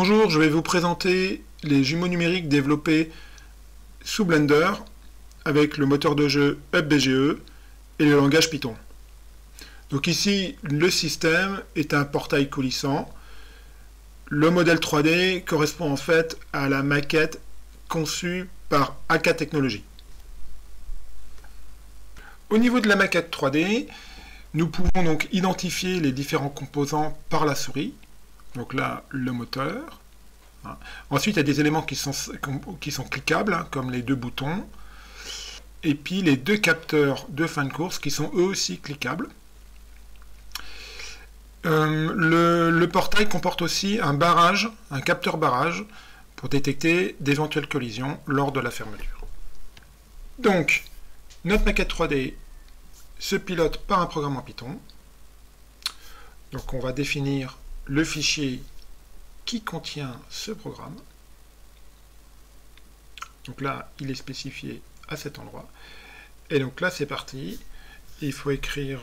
Bonjour, je vais vous présenter les jumeaux numériques développés sous Blender avec le moteur de jeu UpBGE et le langage Python. Donc ici, le système est un portail coulissant. Le modèle 3D correspond en fait à la maquette conçue par AK Technologies. Au niveau de la maquette 3D, nous pouvons donc identifier les différents composants par la souris. Donc là, le moteur. Ensuite, il y a des éléments qui sont cliquables, comme les deux boutons. Et puis les deux capteurs de fin de course qui sont eux aussi cliquables. Le portail comporte aussi un barrage, un capteur barrage, pour détecter d'éventuelles collisions lors de la fermeture. Donc, notre maquette 3D se pilote par un programme en Python. Donc on va définir le fichier qui contient ce programme. Donc là, il est spécifié à cet endroit. Et donc là, c'est parti. Il faut écrire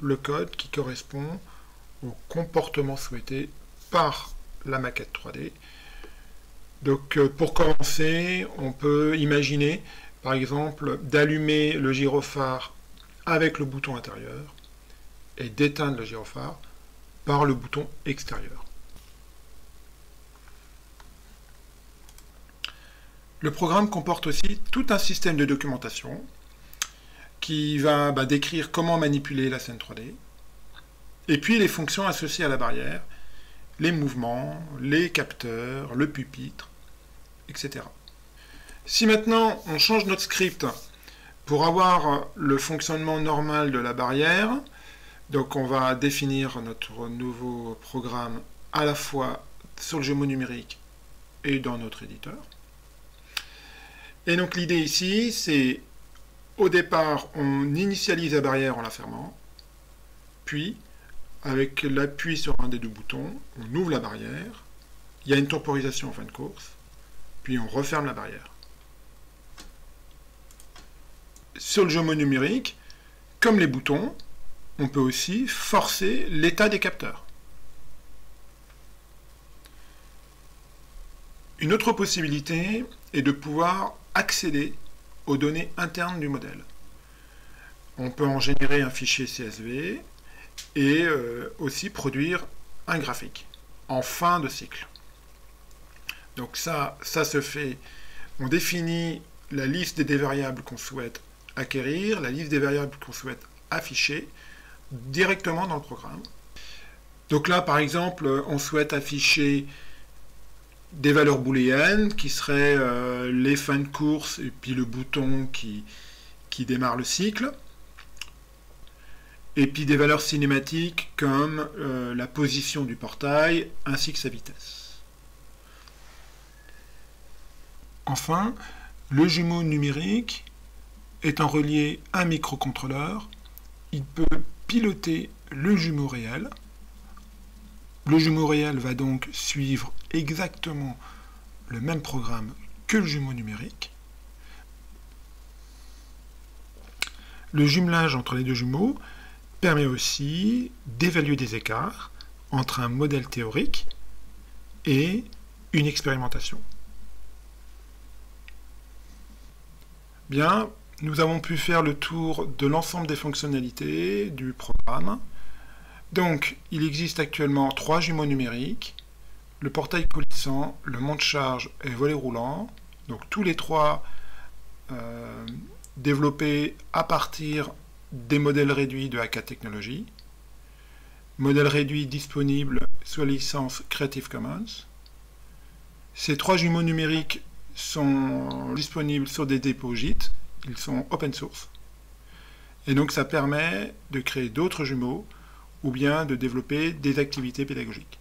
le code qui correspond au comportement souhaité par la maquette 3D. Donc pour commencer, on peut imaginer, par exemple, d'allumer le gyrophare avec le bouton intérieur et d'éteindre le gyrophare par le bouton extérieur. Le programme comporte aussi tout un système de documentation qui va décrire comment manipuler la scène 3D, et puis les fonctions associées à la barrière, les mouvements, les capteurs, le pupitre, etc. Si maintenant on change notre script pour avoir le fonctionnement normal de la barrière, donc on va définir notre nouveau programme à la fois sur le jumeau numérique et dans notre éditeur. Et donc l'idée ici, c'est au départ, on initialise la barrière en la fermant, puis avec l'appui sur un des deux boutons, on ouvre la barrière, il y a une temporisation en fin de course, puis on referme la barrière. Sur le jumeau numérique, comme les boutons, on peut aussi forcer l'état des capteurs. Une autre possibilité est de pouvoir accéder aux données internes du modèle. On peut en générer un fichier CSV et aussi produire un graphique en fin de cycle. Donc ça se fait, on définit la liste des variables qu'on souhaite acquérir, la liste des variables qu'on souhaite afficher directement dans le programme. Donc là, par exemple, on souhaite afficher des valeurs booléennes qui seraient les fins de course et puis le bouton qui démarre le cycle. Et puis des valeurs cinématiques comme la position du portail ainsi que sa vitesse. Enfin, le jumeau numérique étant relié à un microcontrôleur, il peut piloter le jumeau réel. Le jumeau réel va donc suivre exactement le même programme que le jumeau numérique. Le jumelage entre les deux jumeaux permet aussi d'évaluer des écarts entre un modèle théorique et une expérimentation. Bien, nous avons pu faire le tour de l'ensemble des fonctionnalités du programme. Donc, il existe actuellement 3 jumeaux numériques, le portail coulissant, le monte-charge et le volet roulant. Donc, tous les 3 développés à partir des modèles réduits de AK Technologies. Modèle réduit disponible sous la licence Creative Commons. Ces 3 jumeaux numériques sont disponibles sur des dépôts Git. Ils sont open source. Et donc ça permet de créer d'autres jumeaux ou bien de développer des activités pédagogiques.